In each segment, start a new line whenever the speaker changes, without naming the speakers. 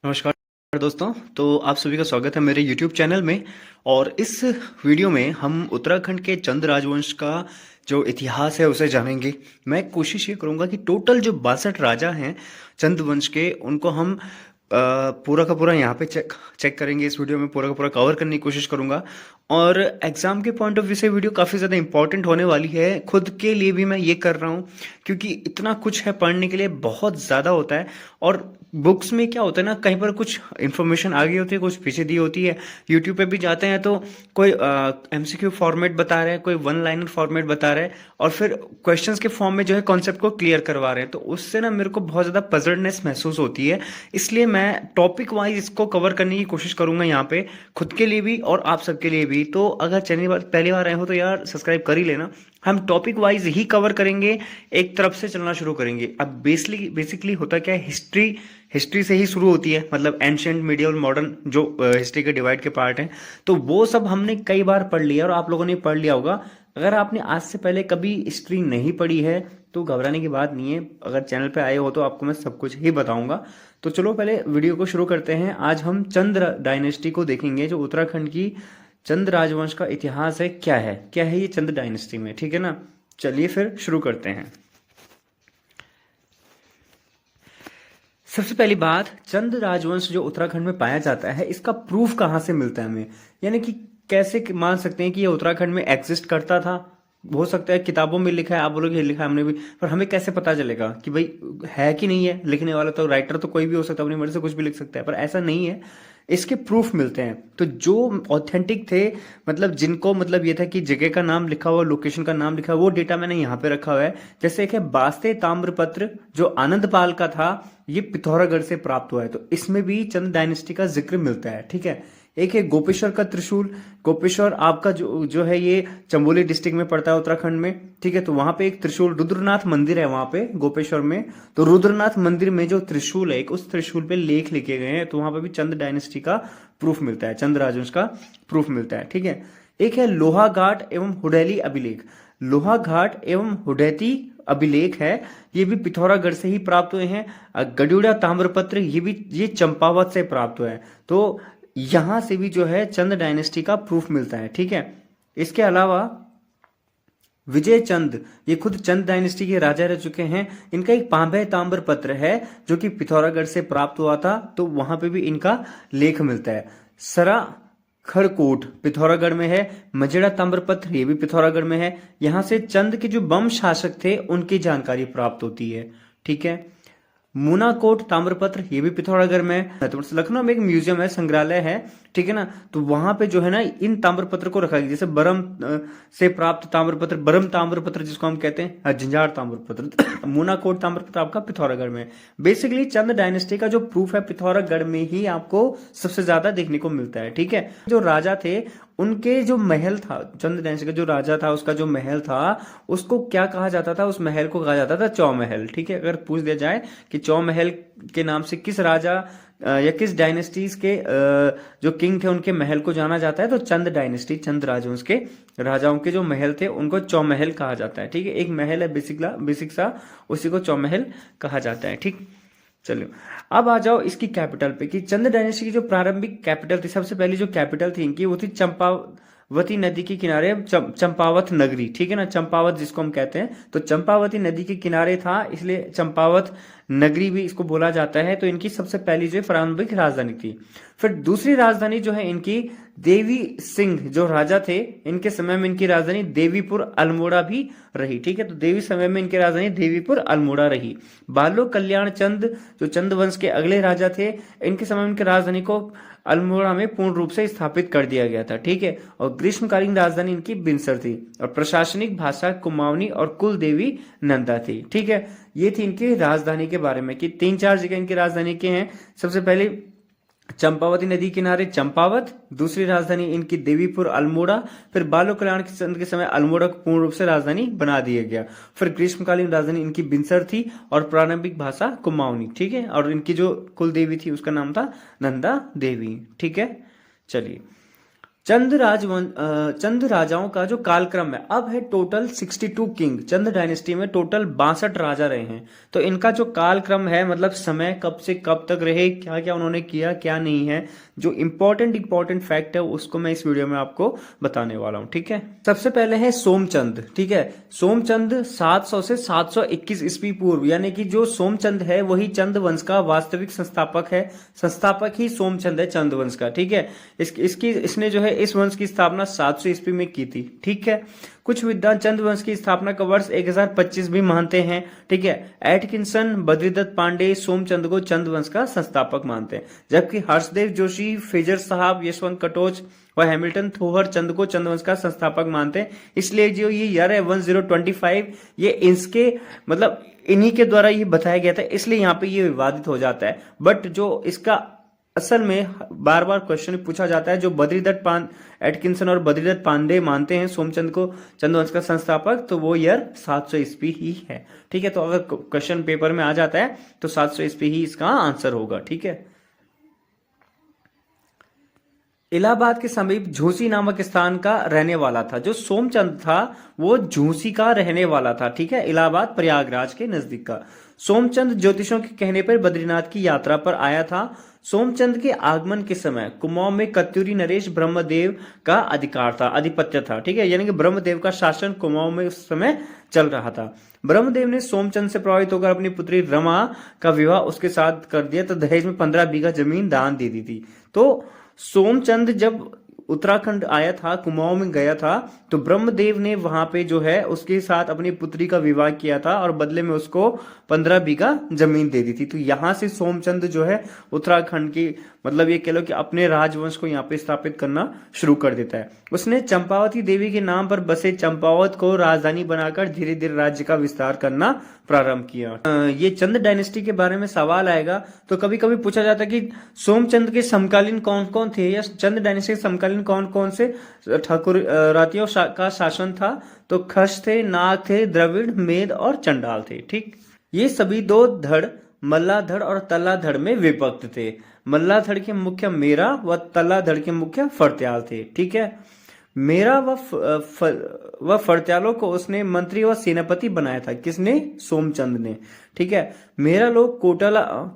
नमस्कार दोस्तों। तो आप सभी का स्वागत है मेरे YouTube चैनल में। और इस वीडियो में हम उत्तराखंड के चंद राजवंश का जो इतिहास है उसे जानेंगे। मैं कोशिश ये करूंगा कि टोटल जो 62 राजा हैं चंद वंश के, उनको हम पूरा का पूरा यहाँ पे चेक करेंगे। इस वीडियो में पूरा का पूरा कवर करने की कोशिश करूंगा। और एग्जाम के पॉइंट ऑफ व्यू से वीडियो काफ़ी ज़्यादा इंपॉर्टेंट होने वाली है। खुद के लिए भी मैं ये कर रहा हूँ क्योंकि इतना कुछ है पढ़ने के लिए, बहुत ज़्यादा होता है। और बुक्स में क्या होता है ना, कहीं पर कुछ इन्फॉर्मेशन आगे होती है, कुछ पीछे दी होती है। यूट्यूब पे भी जाते हैं तो कोई एमसीक्यू फॉर्मेट बता रहे हैं, कोई वन लाइनर फॉर्मेट बता रहे हैं, और फिर क्वेश्चंस के फॉर्म में जो है कॉन्सेप्ट को क्लियर करवा रहे हैं। तो उससे ना मेरे को बहुत ज़्यादा पजलनेस महसूस होती है। इसलिए मैं टॉपिक वाइज इसको कवर करने की कोशिश करूंगा यहाँ पे, खुद के लिए भी और आप सबके लिए भी। तो अगर चैनल पहली बार आए हो तो यार सब्सक्राइब कर ही लेना। हम टॉपिक वाइज ही कवर करेंगे, एक तरफ से चलना शुरू करेंगे। अब बेसिकली होता क्या है, हिस्ट्री से ही शुरू होती है, मतलब एंशियंट, मीडियल, मॉडर्न, जो हिस्ट्री के डिवाइड के पार्ट हैं। तो वो सब हमने कई बार पढ़ लिया और आप लोगों ने पढ़ लिया होगा। अगर आपने आज से पहले कभी हिस्ट्री नहीं पढ़ी है तो घबराने की बात नहीं है। अगर चैनल पे आए हो तो आपको मैं सब कुछ ही बताऊंगा। तो चलो पहले वीडियो को शुरू करते हैं। आज हम चंद डायनेस्टी को देखेंगे, जो उत्तराखंड की चंद राजवंश का इतिहास है। क्या है ये चंद डायनेस्टी में, ठीक है ना। चलिए फिर शुरू करते हैं। सबसे पहली बात, चंद राजवंश जो उत्तराखंड में पाया जाता है, इसका प्रूफ कहाँ से मिलता है हमें, यानी कि कैसे मान सकते हैं कि ये उत्तराखंड में एग्जिस्ट करता था। हो सकता है किताबों में लिखा है, आप बोलोगे लिखा है हमने भी, पर हमें कैसे पता चलेगा कि भाई है कि नहीं है। लिखने वाला तो राइटर तो कोई भी हो सकता है, अपनी मर्जी से कुछ भी लिख सकता है, पर ऐसा नहीं है। इसके प्रूफ मिलते हैं। तो जो ऑथेंटिक थे, मतलब जिनको मतलब ये था कि जगह का नाम लिखा हुआ, लोकेशन का नाम लिखा हुआ, वो डेटा मैंने यहाँ पे रखा हुआ है। जैसे एक है बास्ते ताम्रपत्र, जो आनंदपाल का था, ये पिथौरागढ़ से प्राप्त हुआ है। तो इसमें भी चंद डायनेस्टी का जिक्र मिलता है, ठीक है। एक है गोपेश्वर का त्रिशूल। गोपेश्वर आपका जो जो है ये चमोली डिस्ट्रिक्ट में पड़ता है उत्तराखंड में, ठीक है। तो वहां पे एक त्रिशूल, रुद्रनाथ मंदिर है वहां पे गोपेश्वर में। तो रुद्रनाथ मंदिर में जो त्रिशूल है, एक उस त्रिशूल पे लेख लिखे गए हैं। तो वहां पे भी चंद डायनेस्टी का प्रूफ मिलता है, चंद राजवंश का प्रूफ मिलता है, ठीक है। एक है लोहा घाट एवं हुडैली अभिलेख। लोहा घाट एवं हुडैती अभिलेख है, ये भी पिथौरागढ़ से ही प्राप्त हुए हैं। गडुड़ा ताम्रपत्र, ये चंपावत से प्राप्त हुआ है। तो यहां से भी जो है चंद डायनेस्टी का प्रूफ मिलता है, ठीक है। इसके अलावा विजय चंद, ये खुद चंद डायनेस्टी के राजा रह चुके हैं। इनका एक पांबे ताम्र पत्र है जो कि पिथौरागढ़ से प्राप्त हुआ था। तो वहां पे भी इनका लेख मिलता है। सरा खड़कोट पिथौरागढ़ में है। मजेड़ा ताम्रपत्र, ये भी पिथौरागढ़ में है। यहां से चंद के जो बम शासक थे उनकी जानकारी प्राप्त होती है, ठीक है। मूनाकोट ताम्रपत्र, ये भी पिथौरागढ़ में है। तो लखनऊ में एक म्यूजियम है, संग्रहालय है, ठीक है ना। तो वहां पे जो है ना इन ताम्रपत्र को रखा गया। जैसे बरम से प्राप्त ताम्रपत्र, बरम ताम्रपत्र जिसको हम कहते हैं, झंझार ताम्रपत्र। मूनाकोट ताम्रपत्र आपका पिथौरागढ़ में। बेसिकली चंद डायनेस्टी का जो प्रूफ है पिथौरागढ़ में ही आपको सबसे ज्यादा देखने को मिलता है, ठीक है। जो राजा थे उनके जो महल था, चंद डायनेस्टी का जो राजा था उसका जो महल था, उसको क्या कहा जाता था, उस महल को कहा जाता था चौमहल, ठीक है। अगर पूछ दिया जाए कि चौमहल के नाम से किस राजा या किस डायनेस्टीज के जो किंग थे उनके महल को जाना जाता है, तो चंद डायनेस्टी, चंद राजवंश के राजाओं के जो महल थे उनको चौमहल कहा जाता है, ठीक है। एक महल है बेसिक सा, उसी को चौमहल कहा जाता है, ठीक। चलो अब आ जाओ इसकी कैपिटल पे, कि चंद डायनेस्टी की जो प्रारंभिक कैपिटल थी, सबसे पहली जो कैपिटल थी इनकी, वो थी चंपावती नदी के किनारे चंपावत नगरी, ठीक है ना। चंपावत जिसको हम कहते हैं, तो चंपावती नदी के किनारे था, इसलिए चंपावत नगरी भी इसको बोला जाता है। तो इनकी सबसे पहली जो प्रारंभिक राजधानी थी। फिर दूसरी राजधानी जो है इनकी, देवी सिंह जो राजा थे, इनके समय में इनकी राजधानी देवीपुर अल्मोड़ा भी रही, ठीक है। तो देवी समय में इनकी राजधानी देवीपुर अल्मोड़ा रही। बालो कल्याण चंद जो चंद वंश के अगले राजा थे, इनके समय में इनकी राजधानी को अल्मोड़ा में पूर्ण रूप से स्थापित कर दिया गया था, ठीक है। और ग्रीष्मकालीन राजधानी इनकी बिनसर थी, और प्रशासनिक भाषा कुमाऊनी और कुल देवी नंदा थी, ठीक है। ये थी इनकी राजधानी के बारे में, कि 3-4 जगह इनकी राजधानी के हैं। सबसे पहले चंपावती नदी किनारे चंपावत, दूसरी राजधानी इनकी देवीपुर अल्मोड़ा। फिर बालो कल्याण चंद के समय अल्मोड़ा को पूर्ण रूप से राजधानी बना दिया गया। फिर ग्रीष्मकालीन राजधानी इनकी बिनसर थी, और प्रारंभिक भाषा कुमाऊनी, ठीक है। और इनकी जो कुल देवी थी उसका नाम था नंदा देवी, ठीक है। चलिए चंद राजाओं का जो कालक्रम है, अब है टोटल 62 किंग। चंद डायनेस्टी में टोटल 62 राजा रहे हैं। तो इनका जो कालक्रम है, मतलब समय कब से कब तक रहे, क्या क्या उन्होंने किया, क्या नहीं है, जो इंपॉर्टेंट फैक्ट है उसको मैं इस वीडियो में आपको बताने वाला हूं। ठीक है, सबसे पहले है सोमचंद। ठीक है, सोमचंद 700 से 721 ईस्वी पूर्व, यानी कि जो सोमचंद है वही चंद वंश का वास्तविक संस्थापक है। संस्थापक ही सोमचंद है चंद वंश का। ठीक है, इसने जो है इस वंश की स्थापना 700 ईस्वी में की थी। ठीक है, कुछ विद्वान चंद वंश की स्थापना का वर्ष 1025 भी मानते हैं। ठीक है, एटकिंसन, बद्रीदत्त पांडे सोमचंद को चंद वंश का संस्थापक मानते हैं, जबकि हर्षदेव जोशी, फेजर साहब, यशवंत कटोच व हैमिल्टन थोहर चंद को चंद वंश का संस्थापक मानते हैं। इसलिए जो ये ईयर है 1025, ये इसके मतलब इन्हीं के द्वारा ये बताया गया था, इसलिए यहाँ पे ये विवादित हो जाता है। बट जो इसका असल में बार बार क्वेश्चन पूछा जाता है, जो एटकिंसन और बद्रीदत्त पांडे मानते हैं सोमचंद को चंद्रवंश का संस्थापक, तो वो ईयर 700 ईस्वी ही है। ठीक है, तो अगर क्वेश्चन पेपर में आ जाता है तो 700 ईस्वी ही इसका आंसर होगा। ठीक है, इलाहाबाद के समीप झूसी नामक स्थान का रहने वाला था। जो सोमचंद था वो झूसी का रहने वाला था। ठीक है, इलाहाबाद प्रयागराज के नजदीक का। सोमचंद ज्योतिषों के कहने पर बद्रीनाथ की यात्रा पर आया था। सोमचंद के आगमन के समय कुमाऊं में कत्यूरी नरेश ब्रह्मदेव का आधिपत्य था। ठीक है, यानी कि ब्रह्मदेव का शासन कुमाऊं में उस समय चल रहा था। ब्रह्मदेव ने सोमचंद से प्रभावित होकर अपनी पुत्री रमा का विवाह उसके साथ कर दिया, तो दहेज में 15 बीघा जमीन दान दे दी थी। तो सोमचंद जब उत्तराखंड आया था, कुमाऊं में गया था, तो ब्रह्मदेव ने वहां पे जो है उसके साथ अपनी पुत्री का विवाह किया था और बदले में उसको 15 बीघा जमीन दे दी थी। तो यहां से सोमचंद जो है उत्तराखंड की मतलब ये कह लो कि अपने राजवंश को यहाँ पे स्थापित करना शुरू कर देता है। उसने चंपावती देवी के नाम पर बसे चंपावत को राजधानी बनाकर धीरे धीरे राज्य का विस्तार करना प्रारंभ किया। ये चंद डायनेस्टी के बारे में सवाल आएगा, तो कभी कभी पूछा जाता है कि सोमचंद के समकालीन कौन कौन थे, या चंद डायनेस्टी के समकालीन कौन कौन से ठाकुर रातियों का शासन था। तो खश थे, नाग थे, द्रविड़, मेद और चंडाल थे। ठीक, ये सभी दो धड़ मल्लाधड़ और तल्लाधड़ में विभक्त थे। मल्लाधड़ के मुख्य मेरा व तल्लाधड़ के मुख्य फर्त्याल थे। ठीक है, मेरा व फर्त्यालों को उसने मंत्री व सेनापति बनाया था। किसने? सोमचंद ने। ठीक है, मेरा लोग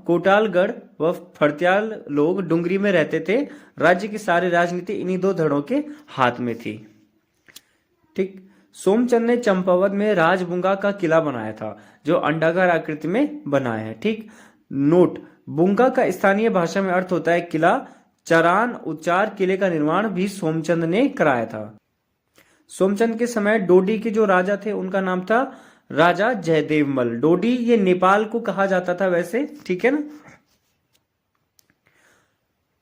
कोटालगढ़ व फर्त्याल लोग डुंगरी में रहते थे। राज्य की सारी राजनीति इन्हीं दो धड़ों के हाथ में थी। ठीक, सोमचंद ने चंपावत में राजबुंगा का किला बनाया था, जो अंडाकार आकृति में बना है। ठीक, नोट, बुंगा का स्थानीय भाषा में अर्थ होता है किला। चरान उच्चार किले का निर्माण भी सोमचंद ने कराया था। सोमचंद के समय डोडी के जो राजा थे उनका नाम था राजा जयदेवमल। डोडी ये नेपाल को कहा जाता था वैसे। ठीक है ना।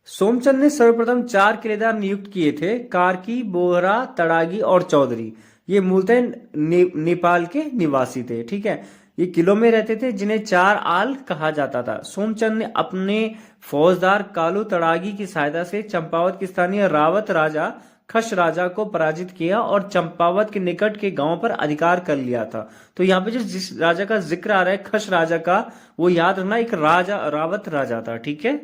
सोमचंद ने सर्वप्रथम 4 किलेदार नियुक्त किए थे, कार्की, बोहरा, तड़ागी और चौधरी। ये मूलतः नेपाल के निवासी थे। ठीक है, ये किलों में रहते थे जिन्हें 4 आल कहा जाता था। सोमचंद ने अपने फौजदार कालू तड़ागी की सहायता से चंपावत के स्थानीय रावत राजा खश राजा को पराजित किया और चंपावत के निकट के गांव पर अधिकार कर लिया था। तो यहाँ पे जिस राजा का जिक्र आ रहा है खश राजा का, वो याद रखना एक रावत राजा था। ठीक है,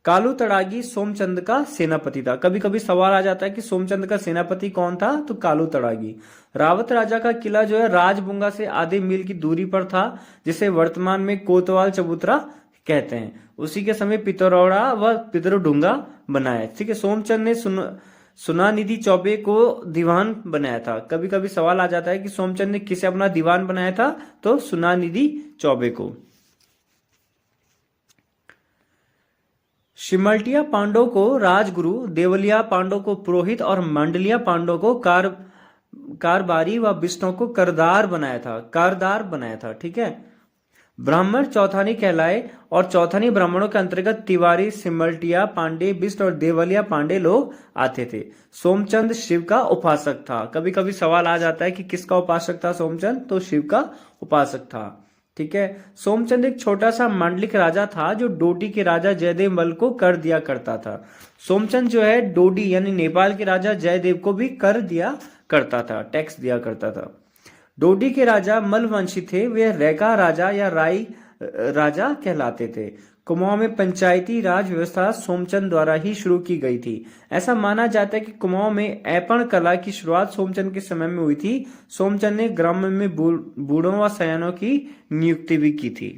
कालू तड़ागी सोमचंद का सेनापति था। कभी कभी सवाल आ जाता है कि सोमचंद का सेनापति कौन था, तो कालू तड़ागी। रावत राजा का किला जो है राजबुंगा से आधे मील की दूरी पर था, जिसे वर्तमान में कोतवाल चबूतरा कहते हैं। उसी के समय पितरौड़ा व पितरडुंगा बनाया। ठीक है, सोमचंद ने सुनानिधि चौबे को दीवान बनाया था। कभी कभी सवाल आ जाता है कि सोमचंद ने किसे अपना दीवान बनाया था, तो सुनानिधि चौबे को। शिमल्टिया पांडव को राजगुरु, देवलिया पांडव को पुरोहित और मंडलिया पांडव को कारबारी व विष्णु को कारदार बनाया था। ठीक है, ब्राह्मण चौथानी कहलाए और चौथानी ब्राह्मणों के अंतर्गत तिवारी, सिमल्टिया पांडे, बिष्ट और देवलिया पांडे लोग आते थे। सोमचंद शिव का उपासक था। कभी कभी सवाल आ जाता है कि किसका उपासक था सोमचंद, तो शिव का उपासक था। ठीक है, सोमचंद एक छोटा सा मांडलिक राजा था जो डोडी के राजा जयदेव मल को कर दिया करता था। सोमचंद जो है डोडी यानी नेपाल के राजा जयदेव को भी कर दिया करता था, टैक्स दिया करता था। डोडी के राजा मलवंशी थे, वे रैका राजा या राई राजा कहलाते थे। कुमाऊं में पंचायती राज व्यवस्था सोमचंद द्वारा ही शुरू की गई थी। ऐसा माना जाता है कि कुमाऊं में ऐपण कला की शुरुआत सोमचंद के समय में हुई थी। सोमचंद ने ग्राम में बूढ़ों व सयानों की नियुक्ति भी की थी।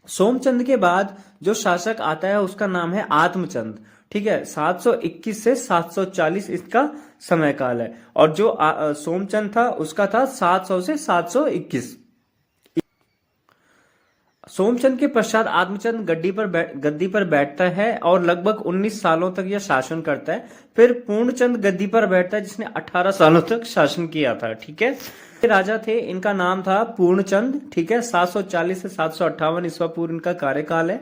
सोमचंद के बाद जो शासक आता है उसका नाम है आत्मचंद। ठीक है, 721 से 740 इसका समय काल है। और जो सोमचंद था उसका था 700 से 721। सोमचंद के पश्चात आत्मचंद गद्दी पर बैठता है और लगभग 19 सालों तक यह शासन करता है। फिर पूर्णचंद गद्दी पर बैठता है जिसने 18 सालों तक शासन किया था। ठीक है, राजा थे, इनका नाम था पूर्णचंद। ठीक है, 740 से 758 ईस्वी पूर्व इनका कार्यकाल है।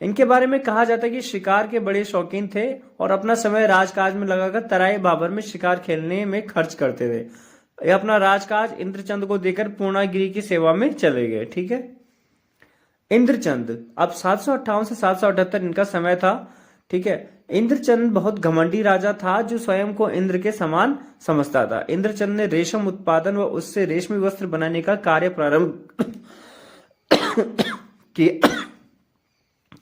इनके बारे में कहा जाता है कि शिकार के बड़े शौकीन थे और अपना समय राजकाज में लगाकर तराई बाबर में शिकार खेलने में खर्च करते थे। ये अपना राजकाज इंद्रचंद को देकर पूर्णागिरी की सेवा में चले गए। ठीक है, इंद्रचंद अब 758 से 778 इनका समय था। ठीक है, इंद्रचंद बहुत घमंडी राजा था जो स्वयं को इंद्र के समान समझता था। इंद्रचंद ने रेशम उत्पादन व उससे रेशमी वस्त्र बनाने का कार्य प्रारंभ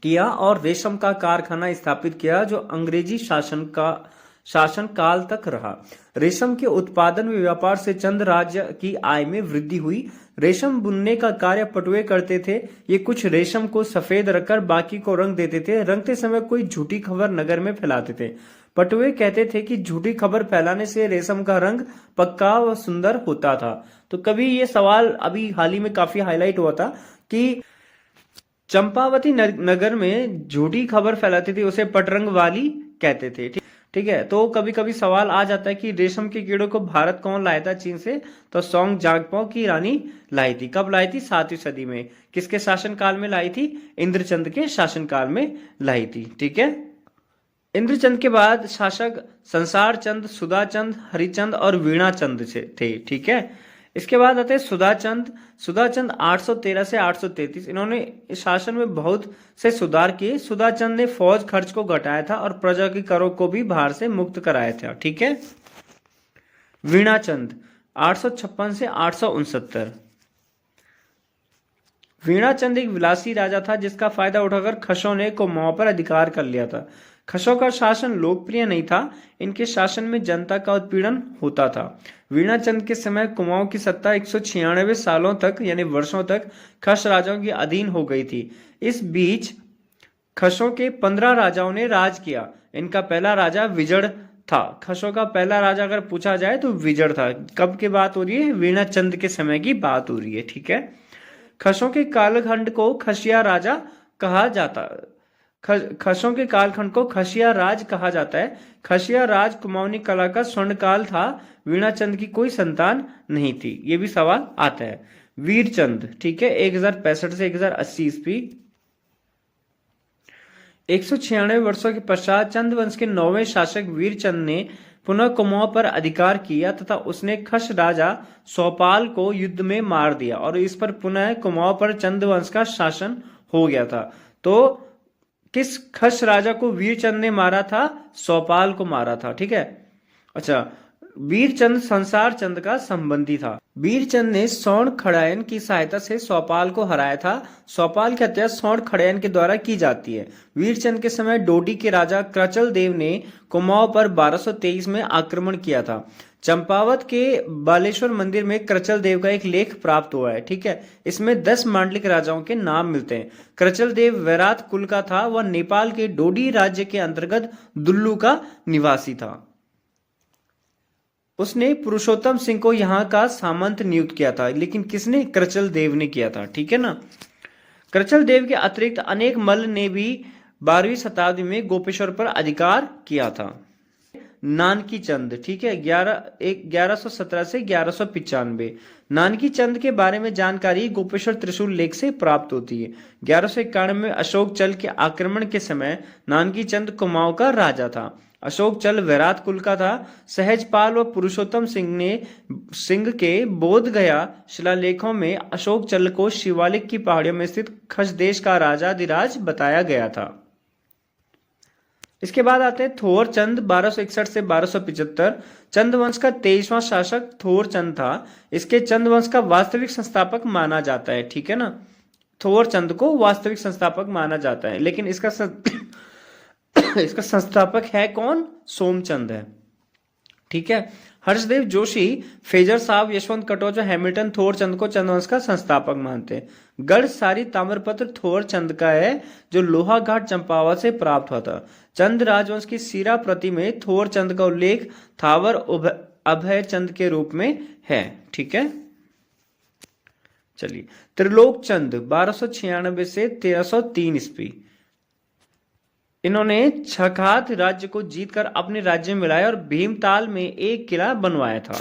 किया और रेशम का कारखाना स्थापित किया जो अंग्रेजी शासन काल तक रहा। रेशम के उत्पादन व व्यापार से चंद राज्य की आय में वृद्धि हुई। रेशम बुनने का कार्य पटुए करते थे। ये कुछ रेशम को सफेद रखकर बाकी को रंग देते थे। रंगते समय कोई झूठी खबर नगर में फैलाते थे। पटुए कहते थे कि झूठी खबर फैलाने से रेशम का रंग पक्का व सुंदर होता था। तो कभी ये सवाल अभी हाल ही में काफी हाईलाइट हुआ था कि चंपावती नगर में झूठी खबर फैलाती थी, उसे पटरंग वाली कहते थे। ठीक है, तो कभी कभी सवाल आ जाता है कि रेशम के कीड़ों को भारत कौन लाया था चीन से? तो सोंग जांगपो की रानी लाई थी। कब लाई थी? 7वीं सदी में। किसके शासन काल में लाई थी? इंद्रचंद के शासन काल में लाई थी। ठीक है, इंद्रचंद के बाद शासक संसार चंद, सुधाचंद, हरिचंद और वीणाचंद थे। ठीक है, इसके बाद आते हैं सुधाचंद। सुधाचंद 813 से 833। इन्होंने शासन में बहुत से सुधार किए। सुधाचंद ने फौज खर्च को घटाया था और प्रजा के करों को भी भार से मुक्त कराया था। ठीक है, वीणाचंद 856 से 869। वीणाचंद एक विलासी राजा था जिसका फायदा उठाकर खसों ने कुमाऊं पर अधिकार कर लिया था। खसों का शासन लोकप्रिय नहीं था। इनके शासन में जनता का उत्पीड़न होता था। वीणाचंद के समय कुमाऊं की सत्ता 196 सालों तक यानी वर्षों तक खस राजाओं के अधीन हो गई थी। इस बीच खसों के 15 राजाओं ने राज किया। इनका पहला राजा विजड़ था। खसों का पहला राजा अगर पूछा जाए तो विजड़ था। कब की बात हो रही है? वीणाचंद के समय की बात हो रही है। ठीक है, खसों के कालखंड को खसिया राजा कहा जाता खसों के कालखंड को खसिया राज कहा जाता है। खसिया राज कुमाऊनी कला का स्वर्ण काल था। वीणाचंद की कोई संतान नहीं थी। ये भी सवाल आता है। वीरचंद, ठीक है, 1065 से 1080 ईस्वी। 196 वर्षों के पश्चात चंद वंश के 9वें शासक वीरचंद ने पुनः कुमाऊं पर अधिकार किया तथा उसने खस राजा सौपाल को युद्ध में मार दिया और इस पर पुनः कुमाऊं पर चंद वंश का शासन हो गया था। तो किस खस राजा को वीरचंद ने मारा था? सौपाल को मारा था। ठीक है, अच्छा, वीरचंद संसार चंद का संबंधी था। वीरचंद ने स्वर्ण खड़ायन की सहायता से सौपाल को हराया था। सौपाल की हत्या स्वर्ण खड़ायन के द्वारा की जाती है। वीरचंद के समय डोडी के राजा क्रचल देव ने कुमाऊं पर 1223 में आक्रमण किया था। चंपावत के बालेश्वर मंदिर में क्रचल देव का एक लेख प्राप्त हुआ है। ठीक है, इसमें 10 मांडलिक राजाओं के नाम मिलते हैं। क्रचल देव वैरात कुल का था। वह नेपाल के डोडी राज्य के अंतर्गत दुल्लू का निवासी था। उसने पुरुषोत्तम सिंह को यहाँ का सामंत नियुक्त किया था। लेकिन किसने? क्रचल देव ने किया था। ठीक है ना। क्रचल देव के अतिरिक्त अनेक मल्ल ने भी 12वीं शताब्दी में गोपेश्वर पर अधिकार किया था। नानकी चंद, ठीक है, 1117 से 1195। नानकी चंद के बारे में जानकारी गोपेश्वर त्रिशूल लेख से प्राप्त होती है। 1191 में अशोक चल के आक्रमण के समय नानकी चंद कुमाऊं का राजा था। अशोक चल वैरात कुल का था। सहजपाल व पुरुषोत्तम सिंह के बोध गया शिलालेखों में अशोक चल को शिवालिक की पहाड़ियों में स्थित खस देश का राजाधिराज बताया गया था। इसके बाद आते हैं थोर चंद 1261 से 1275। चंद वंश का 23वां शासक थोर चंद था। इसके चंद वंश का वास्तविक संस्थापक माना जाता है। ठीक है ना। थोर चंद को वास्तविक संस्थापक माना जाता है, लेकिन इसका इसका संस्थापक है कौन? सोमचंद है। ठीक है। हर्षदेव जोशी, फेजर साहब, यशवंत कटोच और हैमिल्टन थोरचंद को चंदवंश का संस्थापक मानते हैं। गढ़ सारी ताम्रपत्र थोरचंद का है, जो लोहाघाट चंपावत से प्राप्त हुआ था। चंद राजवंश की सीरा प्रति में थोरचंद का उल्लेख थावर अभय चंद के रूप में है। ठीक है। चलिए, त्रिलोक चंद 1296 से 1303 ईस्वी, इन्होंने छखात राज्य को जीतकर अपने राज्य में मिलाया और भीमताल में एक किला बनवाया था।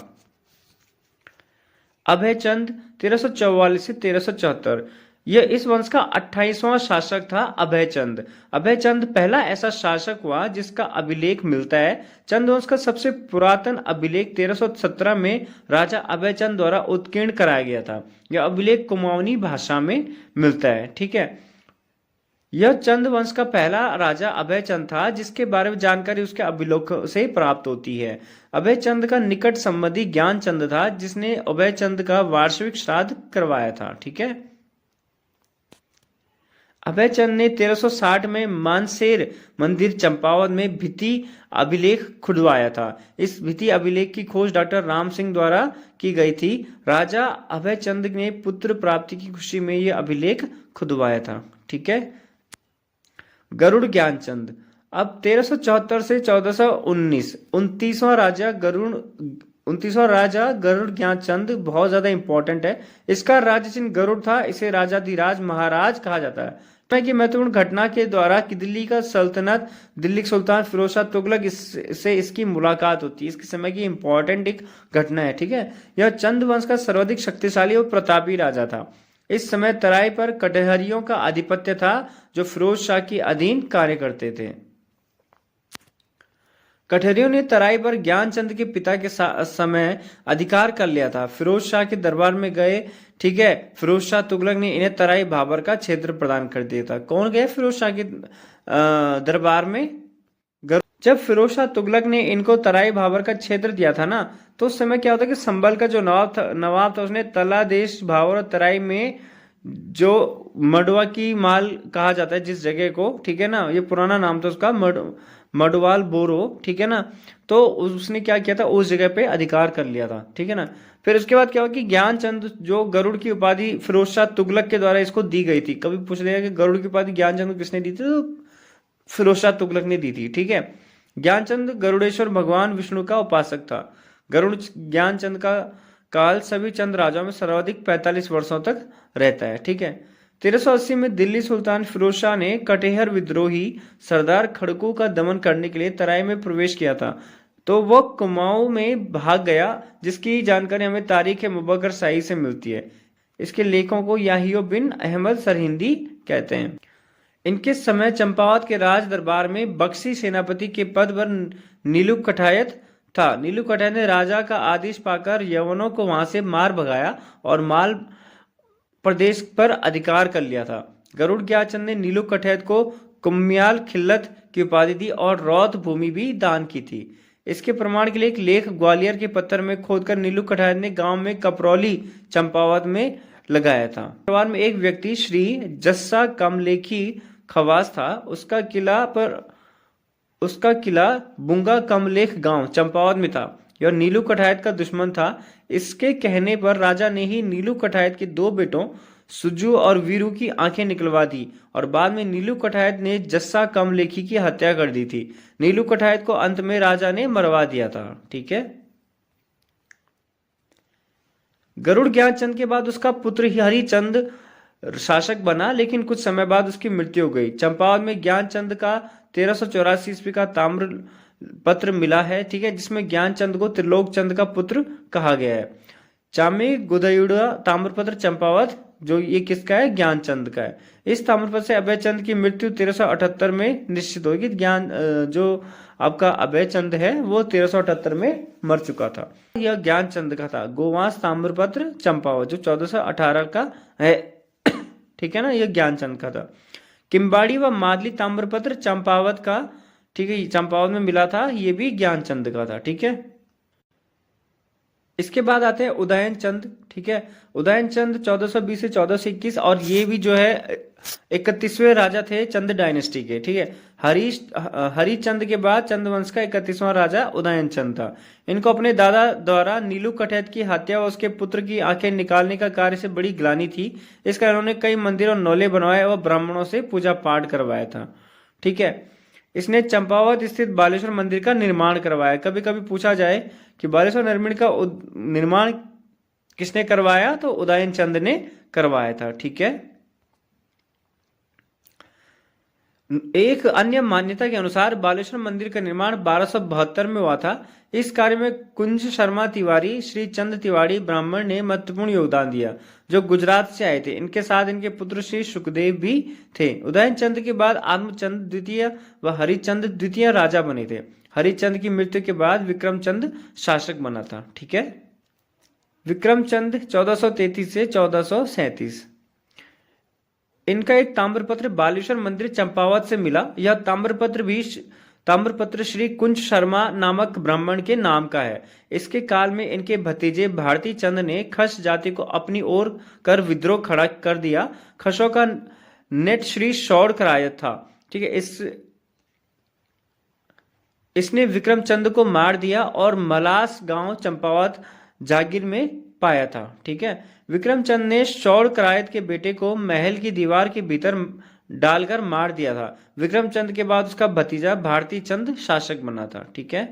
अभय चंद 1344 से 1374, यह इस वंश का 28वां शासक था। अभय चंद पहला ऐसा शासक हुआ जिसका अभिलेख मिलता है। चंद वंश का सबसे पुरातन अभिलेख 1317 में राजा अभय चंद द्वारा उत्कीर्ण कराया गया था। यह अभिलेख कुमाऊनी भाषा में मिलता है। ठीक है। यह चंद वंश का पहला राजा अभय चंद था, जिसके बारे में जानकारी उसके अभिलेख से प्राप्त होती है। अभय चंद का निकट संबंधी ज्ञान चंद था, जिसने अभय चंद का वार्षिक श्राद्ध करवाया था। ठीक है। अभय चंद ने 1360 में मानसेर मंदिर चंपावत में भित्ति अभिलेख खुदवाया था। इस भित्ति अभिलेख की खोज डॉक्टर राम सिंह द्वारा की गई थी। राजा अभय चंद ने पुत्र प्राप्ति की खुशी में यह अभिलेख खुदवाया था। ठीक है। गरुड़ ज्ञानचंद, अब 1374 से 1419, 29वां राजा गरुड़ ज्ञानचंद बहुत ज्यादा इंपॉर्टेंट है। इसका राज्य चिन्ह गरुड़ था। इसे राजाधिराज महाराज कहा जाता है। समय की महत्वपूर्ण घटना के द्वारा कि दिल्ली का सल्तनत, दिल्ली के सुल्तान फिरोज शाह तुगलक से इसकी मुलाकात होती है। इसके समय की इंपॉर्टेंट एक घटना है। ठीक है। यह चंद वंश का सर्वाधिक शक्तिशाली और प्रतापी राजा था। इस समय तराई पर कटहरियों का आधिपत्य था, जो फिरोज शाह के अधीन कार्य करते थे। कटहरियों ने तराई पर ज्ञानचंद के पिता के समय अधिकार कर लिया था। फिरोज शाह के दरबार में गए। ठीक है। फिरोज शाह तुगलक ने इन्हें तराई भाबर का क्षेत्र प्रदान कर दिया था। कौन गए फिरोज शाह के दरबार में? जब फिरोज शाह तुगलक ने इनको तराई भाबर का क्षेत्र दिया था ना, तो उस समय क्या होता कि संभल का जो नवाब था उसने तला देश, भावर और तराई में जो मडवा की माल कहा जाता है जिस जगह को, ठीक है ना, ये पुराना नाम था उसका, मडवाल बोरो। ठीक है ना। तो उसने क्या किया था, उस जगह पे अधिकार कर लिया था। ठीक है ना। फिर उसके बाद क्या हुआ कि ज्ञानचंद, जो गरुड़ की उपाधि फिरोज शाह तुगलक के द्वारा इसको दी गई थी। कभी पूछ लिया कि गरुड़ की उपाधि ज्ञानचंद को किसने दी थी, तो फिरोज शाह तुगलक ने दी थी। ठीक है। ज्ञानचंद गरुड़ेश्वर भगवान विष्णु का उपासक था। गरुड़ ज्ञानचंद का काल सभी चंद राजाओं में सर्वाधिक 45 वर्षों तक रहता है। ठीक है। 1380 में दिल्ली सुल्तान फिरोज शाह ने कटेहर विद्रोही सरदार खड़कू का दमन करने के लिए तराई में प्रवेश किया था, तो वह कुमाऊं में भाग गया, जिसकी जानकारी हमें तारीख मुबक्कर शाही से मिलती है। इसके लेखों को याहियो बिन अहमद सरहिंदी कहते हैं। इनके समय चंपावत के राज दरबार में बख्शी सेनापति के पद पर नीलू कठायत था। नीलू कठायत ने राजा का आदेश पाकर यवनों को वहां से मार भगाया और माल प्रदेश पर अधिकार कर लिया था। गरुड़ ज्ञानचंद ने नीलू कठायत को कुम्याल खिल्लत की उपाधि दी और रौत भूमि भी दान की थी। इसके प्रमाण के लिए एक लेख ग्वालियर के पत्थर में खोदकर नीलू कठायत ने गांव में कपरौली चंपावत में लगाया था। परिवार में एक व्यक्ति श्री जस्सा कमलेखी खवास था। उसका किला बुंगा कमलेख गांव चंपावत में था। यह नीलू कठायत का दुश्मन था। इसके कहने पर राजा ने ही नीलू कठायत के 2 बेटों सुजू और वीरू की आंखें निकलवा दी और बाद में नीलू कठायत ने जस्सा कमलेखी की हत्या कर दी थी। नीलू कठायत को अंत में राजा ने मरवा दिया था। ठीक है। गरुड़ ज्ञानचंद के बाद उसका पुत्र हरिचंद शासक बना, लेकिन कुछ समय बाद उसकी मृत्यु हो गई। चंपावत में ज्ञानचंद का 1384 ईस्वी का ताम्र पत्र मिला है। ठीक है। जिसमें ज्ञानचंद को त्रिलोक चंद का पुत्र कहा गया है। चामे गुदयुड़ा ताम्रपत्र चंपावत, जो ये किसका है, ज्ञानचंद का है। इस ताम्रपत्र से अभय चंद की मृत्यु 1378 में निश्चित होगी। जो आपका अभय चंद है वो 1378 में मर चुका था। यह ज्ञानचंद का था। गोवांश ताम्रपत्र चंपावत जो 1418 का है। ठीक है ना। यह ज्ञानचंद का था। किम्बाड़ी व मादली ताम्रपत्र चंपावत का, ठीक है, चंपावत में मिला था, यह भी ज्ञानचंद का था। ठीक है। इसके बाद आते हैं उदयन चंद। ठीक है, उदयन चंद 1420 से 1421, और ये भी जो है 31वें राजा थे चंद डायनेस्टी के। ठीक है, हरिचंद के बाद चंद वंश का 31वां राजा उदयन चंद था। इनको अपने दादा द्वारा नीलू कठैत की हत्या और उसके पुत्र की आंखें निकालने का कार्य से बड़ी ग्लानि थी। इस कारण उन्होंने कई मंदिर और नौले बनवाए और ब्राह्मणों से पूजा पाठ करवाया था। ठीक है, इसने चंपावत स्थित बालेश्वर मंदिर का निर्माण करवाया। कभी कभी पूछा जाए कि बालेश्वर निर्माण का निर्माण किसने करवाया, तो उदयन चंद ने करवाया था। ठीक है, एक अन्य मान्यता के अनुसार बालेश्वर मंदिर का निर्माण 1272 में हुआ था। इस कार्य में कुंज शर्मा तिवारी, श्री चंद तिवारी ब्राह्मण ने महत्वपूर्ण योगदान दिया, जो गुजरात से आए थे। इनके साथ इनके पुत्र श्री सुखदेव भी थे। उदयन चंद के बाद आत्मचंद द्वितीय व हरिचंद द्वितीय राजा बने थे। हरिचंद की मृत्यु के बाद विक्रमचंद शासक बना था। ठीक है, विक्रमचंद 1433 से 1437। इनका एक ताम्रपत्र बालेश्वर मंदिर चंपावत से मिला। यह ताम्रपत्र श्री कुंज शर्मा नामक ब्राह्मण के नाम का है। इसके काल में इनके भतीजे भारती चंद ने खस जाति को अपनी ओर कर विद्रोह खड़ा कर दिया। खसों का नेट श्री शौड़ करायत था। ठीक है, इसने विक्रमचंद को मार दिया और मलास गांव चंपावत जागीर में पाया था। ठीक है, विक्रमचंद ने शौड़ करायत के बेटे को महल की दीवार के भीतर डालकर मार दिया था। विक्रमचंद के बाद उसका भतीजा भारती चंद शासक बना था। ठीक है,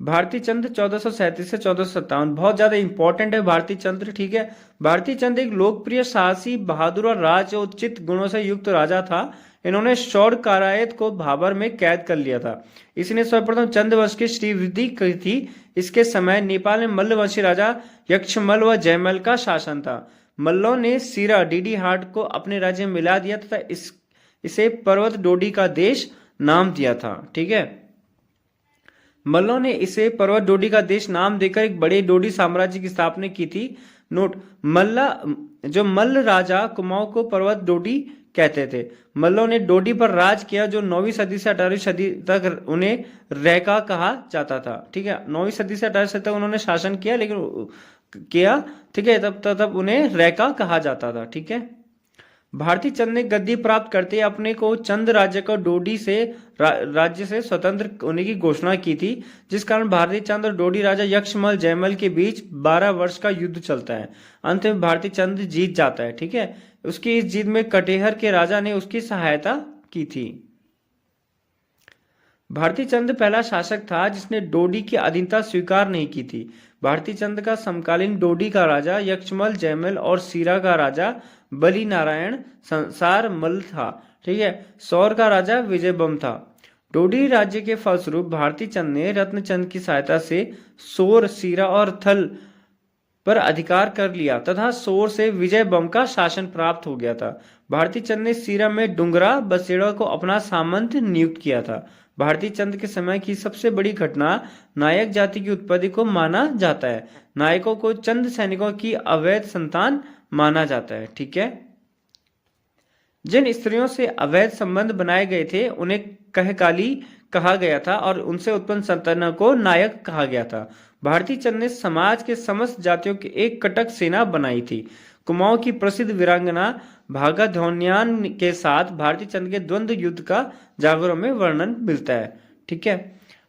भारती चंद 1437 से 1457 बहुत ज्यादा इंपॉर्टेंट है भारती चंद्र। ठीक है, भारती चंद एक लोकप्रिय साहसी, बहादुर और राजोचित गुणों से युक्त राजा था। इन्होंने शौड़ करायत को भाबर में कैद कर लिया था। इसने सर्वप्रथम चंद वंश की श्रीवृद्धि की थी। इसके समय नेपाल में मल्ल वंशी राजा यक्षमल व जयमल का शासन था। मल्लों ने सीरा डीडी हाट को अपने राज्य में मिला दिया तथा इसे पर्वत डोडी का देश नाम दिया था। ठीक है, मल्लों ने इसे पर्वत डोडी का देश नाम देकर एक बड़े डोडी साम्राज्य की स्थापना की थी। नोट, मल्ल राजा कुमाऊं को पर्वत डोडी कहते थे। मल्लों ने डोडी पर राज किया, जो 9वीं सदी से 18वीं सदी तक उन्हें रैका कहा जाता था। ठीक है, 9वीं सदी से 18वीं सदी तक उन्होंने शासन किया, ठीक है, तब उन्हें रैका कहा जाता था। ठीक है, भारती चंद ने गद्दी प्राप्त करते अपने को चंद राज्य को डोडी से राज्य से स्वतंत्र होने की घोषणा की थी, जिस कारण भारती चंद और डोडी राजा यक्षमल जयमल के बीच 12 वर्ष का युद्ध चलता है। अंत में भारती चंद जीत जाता है। ठीक है, उसकी इस जीत में कटेहर के राजा ने उसकी सहायता की थी। भारती चंद पहला शासक था जिसने डोडी की अधीनता स्वीकार नहीं की थी। भारती चंद का समकालीन डोडी का राजा यक्षमल जयमल और सीरा का राजा बली नारायण संसार मल था। ठीक है, सौर का राजा विजयबम था। डोडी राज्य के फलस्वरूप भारती चंद ने रत्नचंद की सहायता से सोर, सीरा और थल पर अधिकार कर लिया तथा सोर से विजय बम का शासन प्राप्त हो गया था। भारती चंद ने सीरा में डुंगरा बसेड़ा को अपना सामंत नियुक्त किया था। भारती चंद के समय की सबसे बड़ी घटना नायक जाति की उत्पत्ति को माना जाता है। नायकों को चंद सैनिकों की अवैध संतान माना जाता है। ठीक है, जिन स्त्रियों से अवैध संबंध बनाए गए थे उन्हें कहकाली कहा गया था और उनसे उत्पन्न संतान को नायक कहा गया था। भारती चंद ने समाज के समस्त जातियों की एक कटक सेना बनाई थी। कुमाऊं की प्रसिद्ध वीरांगना भागाधौन्यान के साथ भारती चंद के द्वंद्व युद्ध का जागरों में वर्णन मिलता है। ठीक है,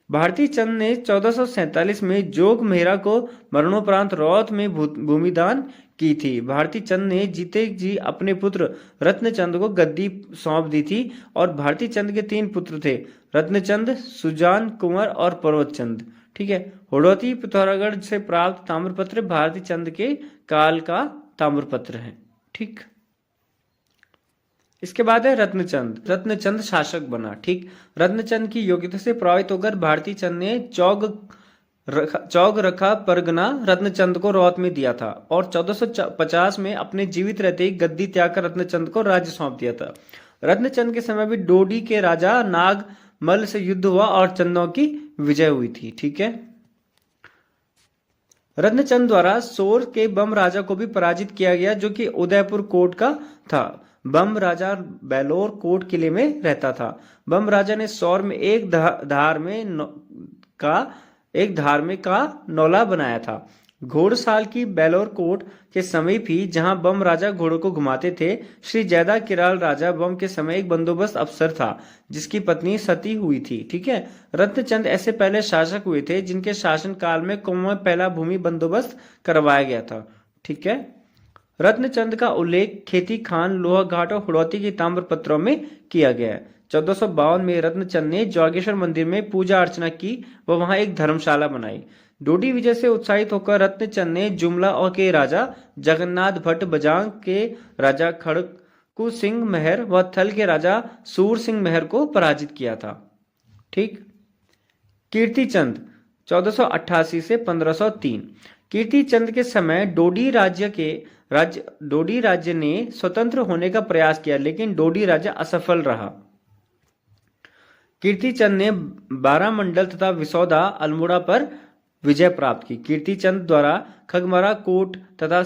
भारती चंद ने 1447 में जोग मेहरा को मरणोपरांत रौत में भूमिदान की थी। भारती चंद ने जीते जी अपने पुत्र रत्नचंद को गद्दी सौंप दी थी और भारती चंद के 3 पुत्र थे, रत्नचंद, सुजान कुंवर और पर्वतचंद। ठीक है, होड़ोती पिथौरागढ़ से प्राप्त ताम्रपत्र भारती चंद के काल का ताम्रपत्र है। ठीक, इसके बाद है रत्नचंद शासक बना। ठीक, रत्नचंद की योग्यता से प्रभावित होकर भारती चंद ने चौग रखा परगना रत्नचंद को रौत में दिया था और 1450 में अपने जीवित रहते ही गद्दी त्याग कर रत्नचंद को राज्य सौंप दिया था। रत्नचंद के समय भी डोडी के राजा नागमल से युद्ध हुआ और चंदों की विजय हुई थी। ठीक है, रत्नचंद द्वारा सोर के बम राजा को भी पराजित किया गया, जो कि उदयपुर कोट का था। बम राजा बेलोर कोट किले में रहता था। बम राजा ने सौर में एक धार में का एक धार्मिक का नौला बनाया था। घोड़साल की बेलोर कोट के समीप ही जहां बम राजा घोड़ों को घुमाते थे, श्री जैदा किराल राजा बम के समय एक बंदोबस्त अफसर था जिसकी पत्नी सती हुई थी। ठीक है। रत्नचंद ऐसे पहले शासक हुए थे जिनके शासन काल में कुंभ में पहला भूमि बंदोबस्त करवाया गया था। ठीक है। रत्नचंद का उल्लेख खेती खान, लोहाघाट और हुड़ौती के ताम्रपत्रों में किया गया है। 1452 में रत्नचंद ने जागेश्वर मंदिर में पूजा अर्चना की व वहां एक धर्मशाला बनाई। डोडी विजय से उत्साहित होकर रत्नचंद ने जुमला और के राजा जगन्नाथ भट्ट, बजांग के राजा खड़कू सिंह मेहर व थल के राजा सूर सिंह मेहर को पराजित किया था। ठीक। कीर्तिचंद 1488 से 1503। कीर्तिचंद के समय डोडी राज्य ने स्वतंत्र होने का प्रयास किया, लेकिन डोडी राज्य असफल रहा। कीर्तिचंद ने बारामंडल तथा विसौदा अल्मोड़ा पर विजय प्राप्त की। कीर्तिचंद द्वारा खगमरा कोट तथा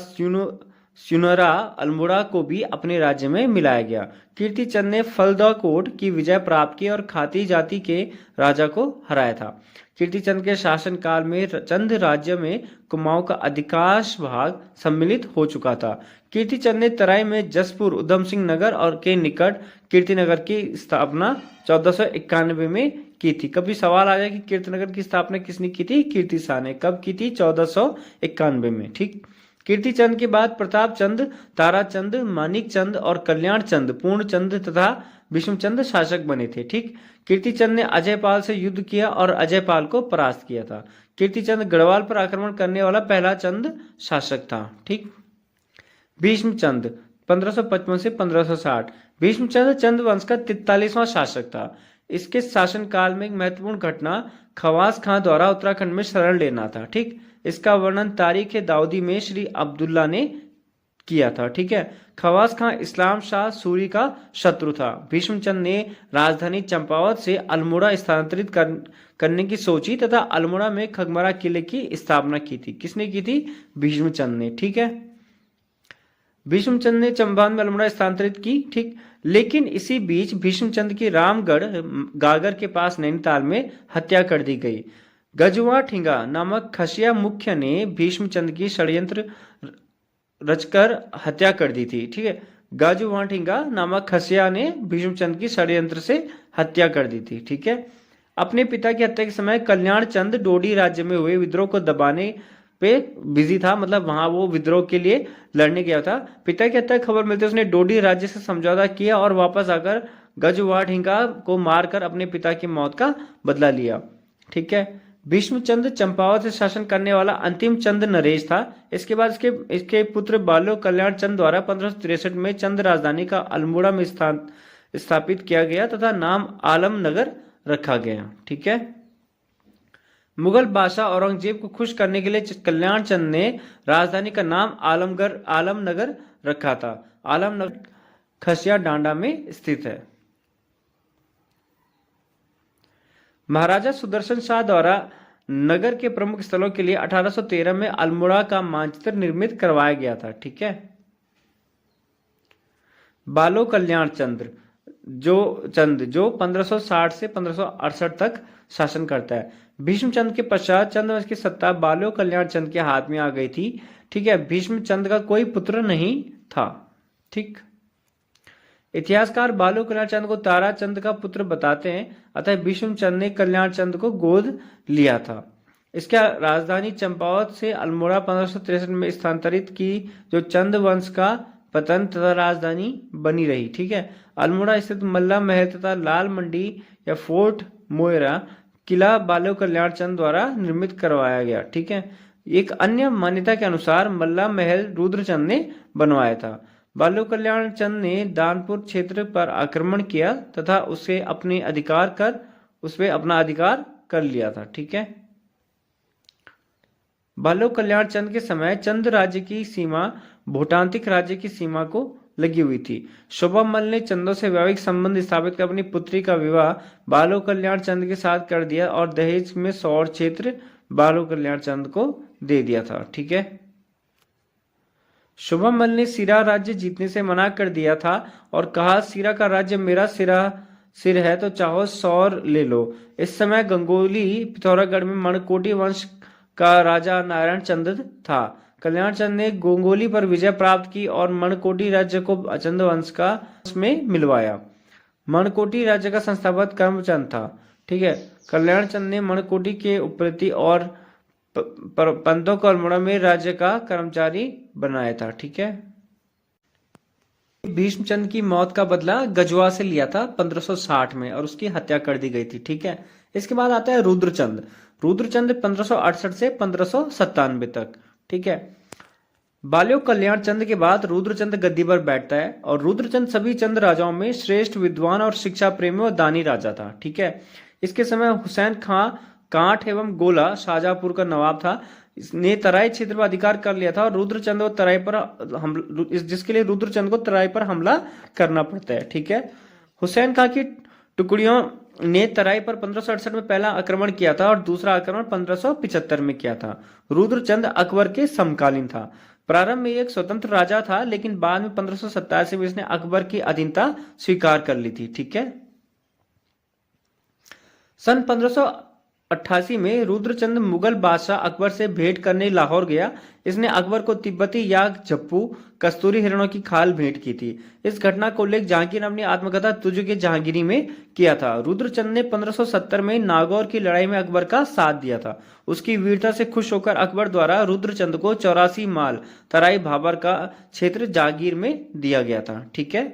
सुनरा अल्मोड़ा को भी अपने राज्य में मिलाया गया। कीर्तिचंद ने फलदा कोट की विजय प्राप्त की और खाती जाति के राजा को हराया था। कीर्तिचंद के शासन काल में चंद राज्य में कुमाऊं का अधिकांश भाग सम्मिलित हो चुका था। कीर्तिचंद ने तराई में जसपुर, उधम सिंह नगर और के निकट कीर्तिनगर की स्थापना 1491 में की थी। कभी सवाल आ जाए कि कीर्तिनगर की स्थापना किसने की थी? कीर्ति शाह ने। कब की थी? 1491 में। ठीक। कीर्तिचंद के बाद प्रताप चंद, ताराचंद, मानिक चंद और कल्याण चंद, पूर्ण चंद तथा भीष्मचंद शासक बने थे। ठीक। कीर्तिचंद ने अजयपाल से युद्ध किया और अजयपाल को परास्त किया था। कीर्तिचंद गढ़वाल पर आक्रमण करने वाला पहला चंद शासक था। ठीक। भीष्मचंद 1555 से 1560। भीष्मचंद चंद वंश का 43वां शासक था। इसके शासनकाल में एक महत्वपूर्ण घटना खवास खां द्वारा उत्तराखंड में शरण लेना था। ठीक। इसका वर्णन तारीख दाऊदी में श्री अब्दुल्ला ने किया था। ठीक है। खवास खां इस्लाम शाह सूरी का शत्रु था। भीष्मचंद ने राजधानी चंपावत से अल्मोड़ा स्थानांतरित करने की सोची तथा अल्मोड़ा में खगमरा किले की स्थापना की थी। किसने की थी? भीष्मचंद ने। ठीक है। भीष्मचंद ने चंपावत में अल्मोड़ा स्थानांतरित की। ठीक। लेकिन इसी बीच भीष्मचंद की रामगढ़ गागर के पास नैनीताल में हत्या कर दी गई। गजुआ ठिंगा नामक खसिया मुख्य ने भीष्मचंद की षड्यंत्र रचकर हत्या कर दी थी। ठीक है। गजुआ ठिंगा नामक खसिया ने भीष्मचंद की षड्यंत्र से हत्या कर दी थी। ठीक है। अपने पिता की हत्या के समय कल्याण चंद डोडी राज्य में हुए विद्रोह को दबाने पे बिजी था, मतलब वहां वो विद्रोह के लिए लड़ने गया था। पिता की हत्या की खबर मिलते उसने डोडी राज्य से समझौता किया और वापस आकर गजुआ ठिंगा को मारकर अपने पिता की मौत का बदला लिया। ठीक है। भीष्मचंद चंपावत से शासन करने वाला अंतिम चंद नरेश था। इसके बाद इसके पुत्र बालो कल्याण चंद द्वारा 1563 में चंद राजधानी का अल्मोड़ा में स्थापित किया गया तथा नाम आलमनगर रखा गया। ठीक है। मुगल बादशाह औरंगजेब को खुश करने के लिए कल्याण चंद ने राजधानी का नाम आलमनगर रखा था। आलमनगर खसिया डांडा में स्थित है। महाराजा सुदर्शन शाह द्वारा नगर के प्रमुख स्थलों के लिए 1813 में अल्मोड़ा का मानचित्र निर्मित करवाया गया था। ठीक है। बालो कल्याण चंद्र जो 1560 से 1568 तक शासन करता है। भीष्मचंद के पश्चात चंद्रवंश की सत्ता बालो कल्याण चंद के हाथ में आ गई थी। ठीक है। भीष्मचंद का कोई पुत्र नहीं था। ठीक। इतिहासकार बालो कल्याण चंद को ताराचंद का पुत्र बताते हैं, अतः भीष्मचंद ने कल्याण चंद को गोद लिया था। इसका राजधानी चंपावत से अल्मोड़ा 1563 में स्थानांतरित की, जो चंद वंश का पतन तथा राजधानी बनी रही। ठीक है। अल्मोड़ा स्थित मल्ला महल तथा लाल मंडी या फोर्ट मोयरा किला बालो कल्याण चंद द्वारा निर्मित करवाया गया। ठीक है। एक अन्य मान्यता के अनुसार मल्ला महल रुद्रचंद ने बनवाया था। बालो कल्याण चंद ने दानपुर क्षेत्र पर आक्रमण किया तथा उससे अपना अधिकार कर लिया था। ठीक है। बालो कल्याण चंद के समय चंद राज्य की सीमा भूटांतिक राज्य की सीमा को लगी हुई थी। शोभामल ने चंदों से वैवाहिक संबंध स्थापित कर अपनी पुत्री का विवाह बालो कल्याण चंद के साथ कर दिया और दहेज में सौर क्षेत्र बालो कल्याण चंद को दे दिया था। ठीक है। शोभामल ने सिरा राज्य जीतने से मना कर दिया था और कहा, सिरा का राज्य मेरा सिर है तो चाहो सौर ले लो। इस समय गंगोली पिथौरागढ़ में मणकोटी वंश का राजा नारायण चंद्र था। कल्याण चंद ने गंगोली पर विजय प्राप्त की और मणकोटी राज्य को चंद वंश का में मिलवाया। मणकोटी राज्य का संस्थापक कर्मचंद था। ठीक है, कल्याण चंद ने मणकोटी के उपप्रति और पंतों को अल्मोड़ा में राज्य का कर्मचारी बनाया था। ठीक है, भीष्मचंद की मौत का बदला गजवा से लिया था 1560 में और उसकी हत्या कर दी गई थी। ठीक है, इसके बाद आता है रुद्रचंद। रुद्रचंद 1568 से 1597 तक। ठीक है, बाल्यो कल्याण चंद के बाद रुद्रचंद गद्दी पर बैठता है और रुद्रचंद सभी चंद राजाओं में श्रेष्ठ विद्वान और शिक्षा प्रेमी और दानी राजा था। ठीक है, इसके समय हुसैन खां कांठ एवं गोला शाहजहांपुर का नवाब था। इसने तराई क्षेत्र पर अधिकार कर लिया था और रुद्रचंद को तराई पर जिसके लिए रुद्रचंद को तराई पर हमला करना पड़ता है। ठीक है, हुसैन खां की टुकड़ियों ने तराई पर 1568 में पहला आक्रमण किया था और दूसरा आक्रमण 1575 में किया था। रुद्रचंद अकबर के समकालीन था। प्रारंभ में एक स्वतंत्र राजा था, लेकिन बाद में 1587 में इसने अकबर की अधीनता स्वीकार कर ली थी। ठीक है, सन 1588 में रुद्रचंद मुगल बादशाह अकबर से भेंट करने लाहौर गया। इसने अकबर को तिब्बती याक झप्पू कस्तूरी हिरणों की खाल भेंट की थी। इस घटना को उल्लेख जहांगीर अपनी आत्मकथा तुझ के जहांगीरी में किया था। रुद्रचंद ने 1570 में नागौर की लड़ाई में अकबर का साथ दिया था। उसकी वीरता से खुश होकर अकबर द्वारा रुद्रचंद को 84 माल तराई भाबर का क्षेत्र जहांगीर में दिया गया था। ठीक है,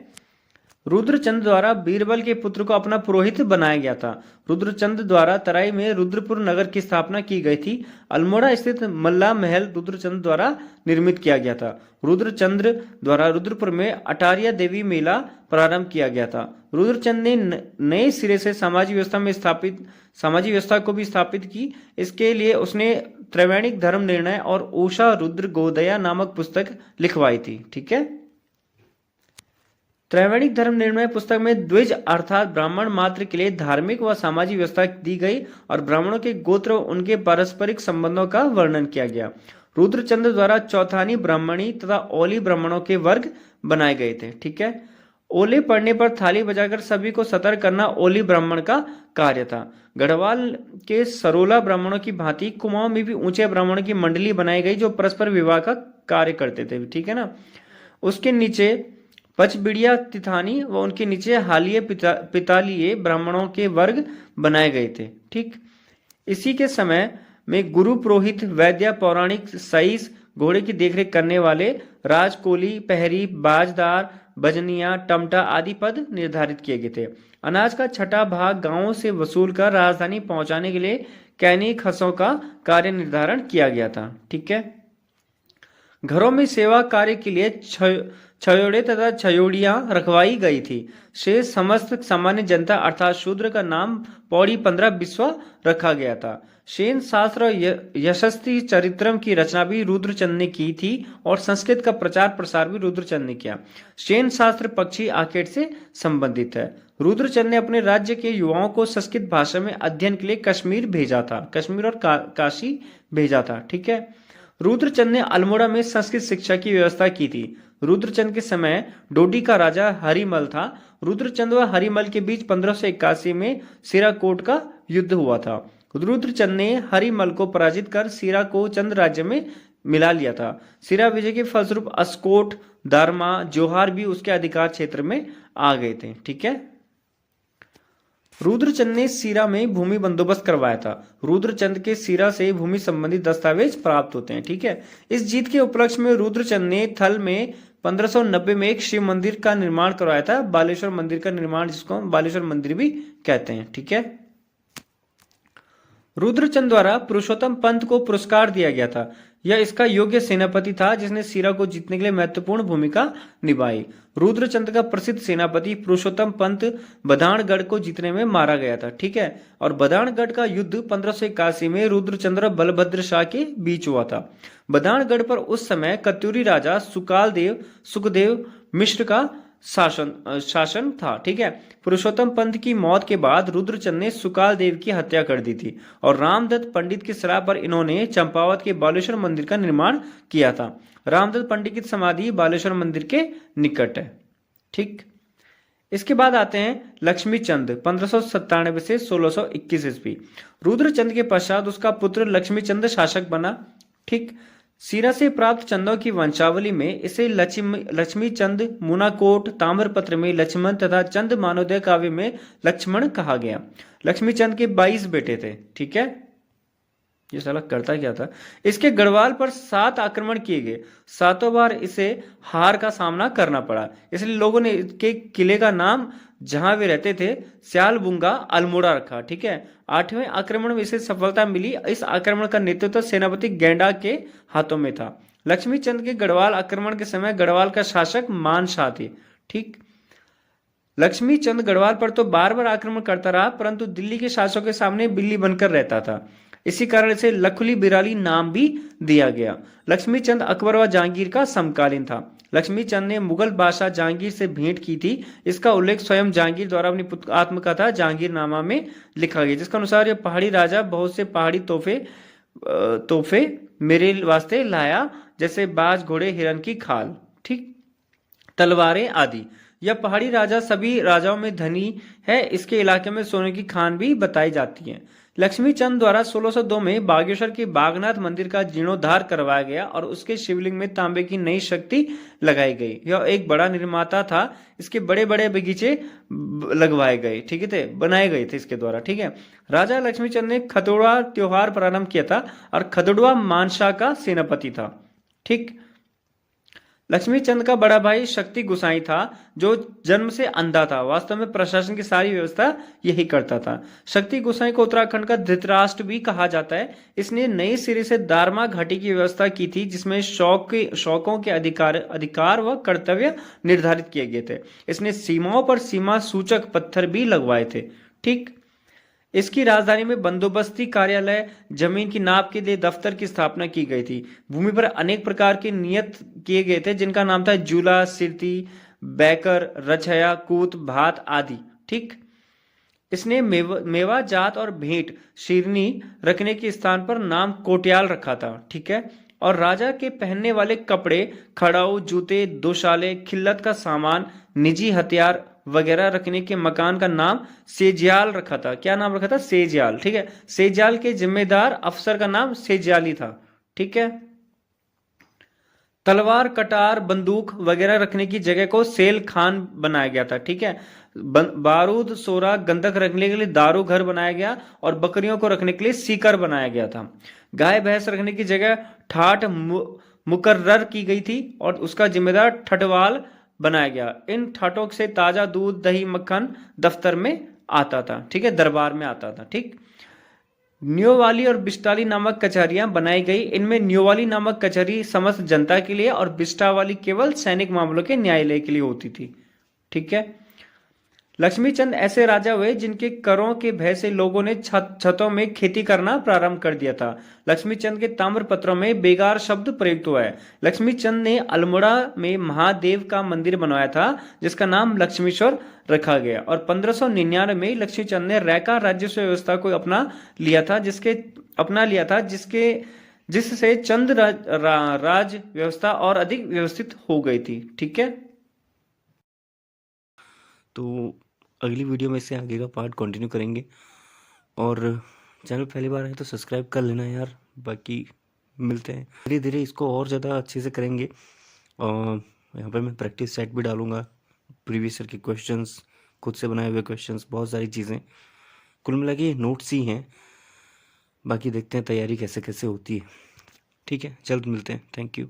रुद्रचंद द्वारा बीरबल के पुत्र को अपना पुरोहित बनाया गया था। रुद्रचंद द्वारा तराई में रुद्रपुर नगर की स्थापना की गई थी। अल्मोड़ा स्थित मल्ला महल रुद्रचंद द्वारा निर्मित किया गया था। रुद्रचंद्र द्वारा रुद्रपुर में अटारिया देवी मेला प्रारंभ किया गया था। रुद्रचंद ने नए सिरे से सामाजिक व्यवस्था को भी स्थापित की। इसके लिए उसने त्रैवणिक धर्म निर्णय और उषा रुद्र गोदया नामक पुस्तक लिखवाई थी। ठीक है, त्रैवणिक धर्म निर्णय पुस्तक में द्विज अर्थात ब्राह्मण मात्र के लिए धार्मिक व सामाजिक व्यवस्था दी गई और ब्राह्मणों के गोत्र उनके पारस्परिक संबंधों का वर्णन किया गया। रुद्रचंद द्वारा चौथानी ब्राह्मणी तथा ओली ब्राह्मणों के वर्ग बनाए गए थे। ठीक है, ओले पड़ने पर थाली बजाकर सभी को सतर्क करना ओली ब्राह्मण का कार्य था। गढ़वाल के सरोला ब्राह्मणों की भांति कुमाऊं में भी ऊंचे ब्राह्मणों की मंडली बनाई गई जो परस्पर विवाह का कार्य करते थे। ठीक है ना, उसके नीचे पचबिड़िया तिथानी व उनके नीचे हालिये पितालिये ब्राह्मणों के वर्ग बनाए गए थे। ठीक, इसी के समय में गुरु पुरोहित वैद्य पौराणिक सईस घोड़े की देखरेख करने वाले राजकोली पहरी बाजदार बजनिया टमटा आदि पद निर्धारित किए गए थे। अनाज का छठा भाग गांवों से वसूल कर राजधानी पहुंचाने के लिए कैनी खसों का कार्य निर्धारण किया गया था। ठीक है, घरों में सेवा कार्य के लिए छयोड़े तथा छयोड़ियां रखवाई गई थी। शेष समस्त सामान्य जनता अर्थात शूद्र का नाम पौड़ी 15 बिस्वा रखा गया था। शेन शास्त्र यशस्वी चरित्रम की रचना भी रुद्रचंद ने की थी और संस्कृत का प्रचार प्रसार भी रुद्रचंद ने किया। शेन शास्त्र पक्षी आकेट से संबंधित है। रुद्रचंद ने अपने राज्य के युवाओं को संस्कृत भाषा में अध्ययन के लिए कश्मीर भेजा था, कश्मीर और काशी भेजा था। ठीक है, रुद्रचंद ने अल्मोड़ा में संस्कृत शिक्षा की व्यवस्था की थी। रुद्रचंद के समय डोडी का राजा हरिमल था। रुद्रचंद व हरिमल के बीच 1581 में सिराकोट का युद्ध हुआ था। रुद्रचंद ने हरिमल को पराजित कर सिरा को चंद राज्य में मिला लिया था। सिरा विजय के फलस्वरूप अस्कोट, दारमा, जोहार भी उसके अधिकार क्षेत्र में आ गए थे। ठीक है, रुद्रचंद ने सीरा में भूमि बंदोबस्त करवाया था। रुद्रचंद के सीरा से भूमि संबंधी दस्तावेज प्राप्त होते हैं। ठीक है, इस जीत के उपलक्ष्य में रुद्रचंद ने थल में 1590 में एक शिव मंदिर का निर्माण करवाया था, बालेश्वर मंदिर का निर्माण, जिसको बालेश्वर मंदिर भी कहते हैं। ठीक है, रुद्रचंद द्वारा पुरुषोत्तम पंत को पुरस्कार दिया गया था। यह इसका योग्य सेनापति था जिसने सीरा को जीतने के लिए महत्वपूर्ण भूमिका निभाई। रुद्रचंद का प्रसिद्ध सेनापति पुरुषोत्तम पंत बधानगढ़ को जीतने में मारा गया था। ठीक है, और बधानगढ़ का युद्ध 1581 में रुद्रचंद और बलभद्र शाह के बीच हुआ था। बधानगढ़ पर उस समय कत्यूरी राजा सुखदेव मिश्र का शासन था। ठीक है, पुरुषोत्तम पंत की मौत के बाद रुद्रचंद ने सुकाल देव की हत्या कर दी थी और रामदत्त पंडित की सलाह पर इन्होंने चंपावत के बालेश्वर मंदिर का निर्माण किया था। रामदत्त पंडित की समाधि बालेश्वर मंदिर के निकट है। ठीक, इसके बाद आते हैं लक्ष्मी चंद 1597 से 1621 ईस्वी। रुद्रचंद के पश्चात उसका पुत्र लक्ष्मी चंद शासक बना। ठीक। सीरा से प्राप्त चंदों की वंशावली में इसे लक्ष्मी चंद, मुनाकोट ताम्रपत्र में लक्ष्मण तथा चंद मानोदय काव्य में लक्ष्मण कहा गया। लक्ष्मी चंद के 22 बेटे थे। ठीक है, ये साला करता क्या था। इसके गढ़वाल पर 7 आक्रमण किए गए, 7 बार इसे हार का सामना करना पड़ा। इसलिए लोगों ने इसके किले का नाम जहां वे रहते थे स्यालबुंगा अल्मोड़ा रखा। ठीक है। 8वें आक्रमण में इसे सफलता मिली। इस आक्रमण का नेतृत्व सेनापति गेंडा के हाथों में था। लक्ष्मी चंद के गढ़वाल आक्रमण के समय गढ़वाल का शासक मानशाह थे। ठीक। लक्ष्मी चंद गढ़वाल पर तो बार बार आक्रमण करता रहा, परंतु दिल्ली के शासकों के सामने बिल्ली बनकर रहता था। इसी कारण इसे लखुली बिराली नाम भी दिया गया। लक्ष्मी चंद अकबर व जहांगीर का समकालीन था। लक्ष्मी चंद ने मुगल बादशाह जहांगीर से भेंट की थी। इसका उल्लेख स्वयं जहांगीर द्वारा अपनी आत्मकथा जहांगीरनामा में लिखा गया, जिसके अनुसार यह पहाड़ी राजा बहुत से पहाड़ी तोहफे मेरे वास्ते लाया, जैसे बाज, घोड़े, हिरन की खाल, ठीक, तलवारें आदि। यह पहाड़ी राजा सभी राजाओं में धनी है। इसके इलाके में सोने की खान भी बताई जाती है। लक्ष्मी चंद द्वारा 1602 में बागेश्वर के बागनाथ मंदिर का जीर्णोद्धार करवाया गया और उसके शिवलिंग में तांबे की नई शक्ति लगाई गई। यह एक बड़ा निर्माता था। इसके बड़े बड़े बगीचे लगवाए गए, ठीक है, बनाए गए थे इसके द्वारा। ठीक है। राजा लक्ष्मी चंद ने खतुड़वा त्योहार प्रारंभ किया था और खतुड़वा मानशाह का सेनापति था। ठीक। लक्ष्मी चंद का बड़ा भाई शक्ति गोसाई था, जो जन्म से अंधा था। वास्तव में प्रशासन की सारी व्यवस्था यही करता था। शक्ति गोसाई को उत्तराखंड का धृतराष्ट्र भी कहा जाता है। इसने नई सिरे से दारमा घाटी की व्यवस्था की थी, जिसमें शौकों के अधिकार व कर्तव्य निर्धारित किए गए थे। इसने सीमाओं पर सीमा सूचक पत्थर भी लगवाए थे। ठीक। इसकी राजधानी में बंदोबस्ती कार्यालय, जमीन की नाप के लिए दफ्तर की स्थापना की गई थी। भूमि पर अनेक प्रकार के नियत किए गए थे, जिनका नाम था जूला, सिरती, बैकर, रछया, कूत, भात आदि। ठीक। इसने मेवा जात और भेंट शीरनी रखने के स्थान पर नाम कोटियाल रखा था। ठीक है। और राजा के पहनने वाले कपड़े, खड़ाऊ, जूते, दोशाले, खिल्लत का सामान, निजी हथियार वगैरह रखने के मकान का नाम सेजियाल रखा था। क्या नाम रखा था? सेजियाल। ठीक है। सेजियाल के जिम्मेदार अफसर का नाम सेजियाली था। ठीक है। तलवार, कटार, बंदूक वगैरह रखने की जगह को सेल खान बनाया गया था। ठीक है। बारूद, सोरा, गंधक रखने के लिए दारू घर बनाया गया और बकरियों को रखने के लिए सीकर बनाया गया था। गाय भैंस रखने की जगह ठाठ मुकर्रर की गई थी और उसका जिम्मेदार ठटवाल बनाया गया। इन ठाटों से ताजा दूध, दही, मक्खन दफ्तर में आता था। ठीक है, दरबार में आता था। ठीक। न्योवाली और बिस्टाली नामक कचहरियां बनाई गई। इनमें न्योवाली नामक कचहरी समस्त जनता के लिए और बिस्टावाली केवल सैनिक मामलों के न्यायालय के लिए होती थी। ठीक है। लक्ष्मी चंद ऐसे राजा हुए जिनके करों के भय से लोगों ने छतों में खेती करना प्रारंभ कर दिया था। लक्ष्मी चंद के ताम्रपत्रों में बेगार शब्द प्रयुक्त हुआ है। लक्ष्मी चंद ने अल्मोड़ा में महादेव का मंदिर बनवाया था, जिसका नाम लक्ष्मीश्वर रखा गया। और 1599 में लक्ष्मी चंद ने रैका राजस्व व्यवस्था को अपना लिया था, जिससे चंद राज व्यवस्था और अधिक व्यवस्थित हो गई थी। ठीक है। तो अगली वीडियो में इससे आगे का पार्ट कंटिन्यू करेंगे। और चैनल पहली बार है तो सब्सक्राइब कर लेना यार। बाकी मिलते हैं धीरे धीरे, इसको और ज़्यादा अच्छे से करेंगे। और यहाँ पर मैं प्रैक्टिस सेट भी डालूंगा, प्रीवियस ईयर के क्वेश्चंस, खुद से बनाए हुए क्वेश्चंस, बहुत सारी चीज़ें। कुल मिला के नोट्स ही हैं। बाकी देखते हैं तैयारी कैसे कैसे होती है। ठीक है, जल्द मिलते हैं। Thank you.